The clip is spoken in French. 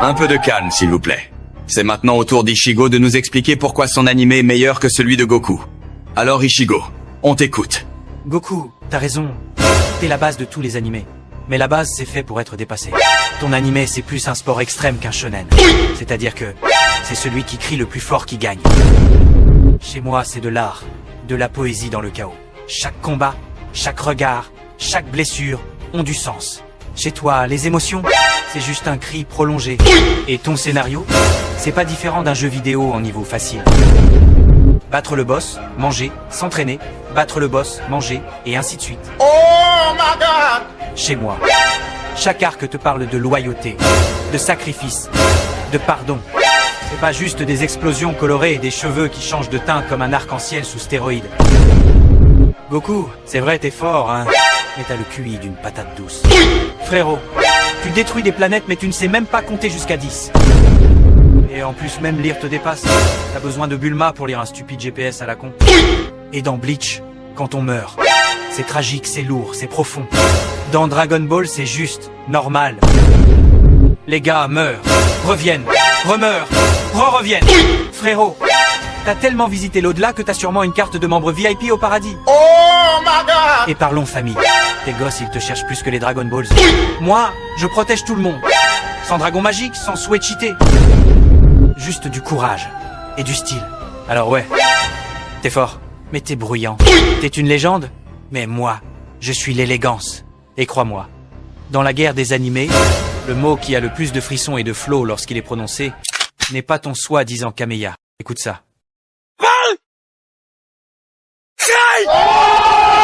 Un peu de calme, s'il vous plaît. C'est maintenant au tour d'Ichigo de nous expliquer pourquoi son animé est meilleur que celui de Goku. Alors Ichigo, on t'écoute. Goku, t'as raison. T'es la base de tous les animés. Mais la base, c'est fait pour être dépassé. Ton animé, c'est plus un sport extrême qu'un shonen. C'est-à-dire que c'est celui qui crie le plus fort qui gagne. Chez moi, c'est de l'art, de la poésie dans le chaos. Chaque combat, chaque regard, chaque blessure ont du sens. Chez toi, les émotions, c'est juste un cri prolongé. Et ton scénario, c'est pas différent d'un jeu vidéo en niveau facile. Battre le boss, manger, s'entraîner, battre le boss, manger, et ainsi de suite. Oh my god! Chez moi, chaque arc te parle de loyauté, de sacrifice, de pardon. C'est pas juste des explosions colorées et des cheveux qui changent de teint comme un arc-en-ciel sous stéroïdes. Goku, c'est vrai t'es fort, hein, mais t'as le QI d'une patate douce. Frérot, tu détruis des planètes mais tu ne sais même pas compter jusqu'à 10. Et en plus même lire te dépasse. T'as besoin de Bulma pour lire un stupide GPS à la con. Et dans Bleach, quand on meurt, c'est tragique, c'est lourd, c'est profond. Dans Dragon Ball, c'est juste, normal. Les gars meurent, reviennent, remeurent, re-reviennent. Frérot, t'as tellement visité l'au-delà que t'as sûrement une carte de membre VIP au paradis. Oh my god! Et parlons famille. Tes gosses, ils te cherchent plus que les Dragon Balls. Moi, je protège tout le monde. Sans dragon magique, sans souhait cheaté. Juste du courage et du style. Alors ouais, t'es fort, mais t'es bruyant. T'es une légende, mais moi, je suis l'élégance. Et crois-moi, dans la guerre des animés, le mot qui a le plus de frissons et de flow lorsqu'il est prononcé n'est pas ton soi-disant Kameya. Écoute ça. Oh!